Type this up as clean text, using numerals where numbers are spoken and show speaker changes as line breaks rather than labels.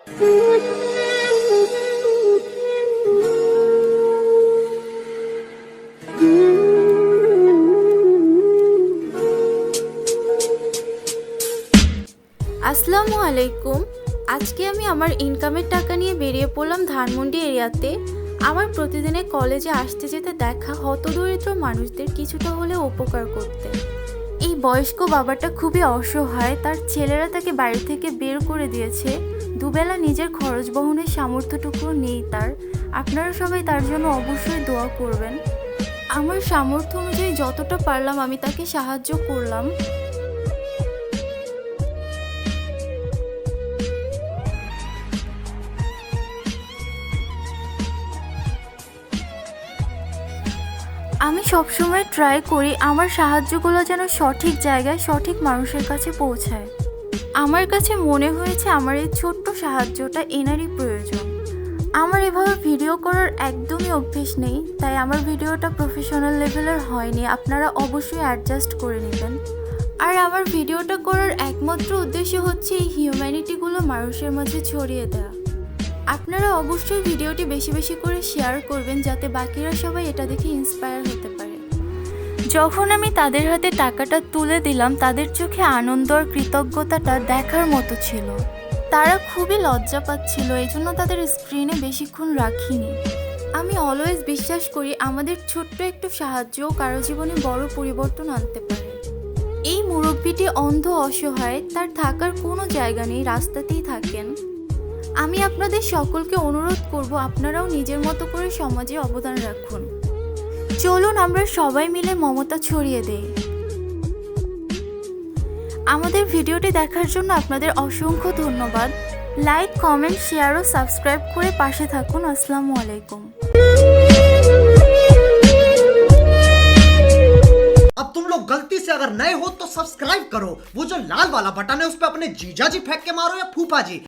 আসসালামু আলাইকুম। আজকে আমি আমার ইনকামের টাকা নিয়ে বেরিয়ে পড়লাম ধানমন্ডি এরিয়াতে। আমার প্রতিদিনের কলেজে আসতে যেতে দেখা হতদরিদ্র মানুষদের কিছুটা হলেও উপকার করতে। এই বয়স্ক বাবাটা খুবই অসহায়, তার ছেলেরা তাকে বাড়ি থেকে বের করে দিয়েছে, দুবেলা নিজের খরচ বহনের সামর্থ্যটুকু নেই তার। আপনারা সবাই তার জন্য অবশ্যই দোয়া করবেন। আমার সামর্থ্য অনুযায়ী যতটা পারলাম আমি তাকে সাহায্য করলাম। আমি সবসময় ট্রাই করি আমার সাহায্যগুলো যেন সঠিক জায়গায় সঠিক মানুষের কাছে পৌঁছায়। আমার কাছে মনে হয়েছে আমার এই ছোট্ট সাহায্যটা এনারই প্রয়োজন। আমার এভাবে ভিডিও করার একদমই অভ্যেস নেই, তাই আমার ভিডিওটা প্রফেশনাল লেভেলের হয়নি, আপনারা অবশ্যই অ্যাডজাস্ট করে নেবেন। আর আমার ভিডিওটা করার একমাত্র উদ্দেশ্য হচ্ছে এই হিউম্যানিটিগুলো মানুষের মাঝে ছড়িয়ে দেওয়া। আপনারা অবশ্যই ভিডিওটি বেশি বেশি করে শেয়ার করবেন যাতে বাকিরা সবাই এটা দেখে ইন্সপায়ার হতে পারে। যখন আমি তাদের হাতে টাকাটা তুলে দিলাম তাদের চোখে আনন্দ আর কৃতজ্ঞতাটা দেখার মতো ছিল। তারা খুবই লজ্জা পাচ্ছিল, এই জন্য তাদের স্ক্রিনে বেশিক্ষণ রাখিনি। আমি অলওয়েজ বিশ্বাস করি আমাদের ছোট্ট একটু সাহায্য কারো জীবনে বড় পরিবর্তন আনতে পারে। এই মুরব্বিটি অন্ধ, অসহায়, তার থাকার কোনো জায়গা নেই, রাস্তাতেই থাকেন। আমি আপনাদের সকলকে অনুরোধ করব আপনারাও নিজের মতো করে সমাজে অবদান রাখুন। চলুন আমরা সবাই মিলে মমতা ছড়িয়ে দেই। আমাদের ভিডিওটি দেখার জন্য আপনাদের অসংখ্য ধন্যবাদ। লাইক, কমেন্ট, শেয়ার ও সাবস্ক্রাইব করে পাশে থাকুন। আসসালামু আলাইকুম।
अब तुम लोग गलती से अगर नए हो तो सब्सक्राइब करो, वो जो लाल वाला बटन है उस पर अपने जीजा जी फेंक के मारो या फूफा जी।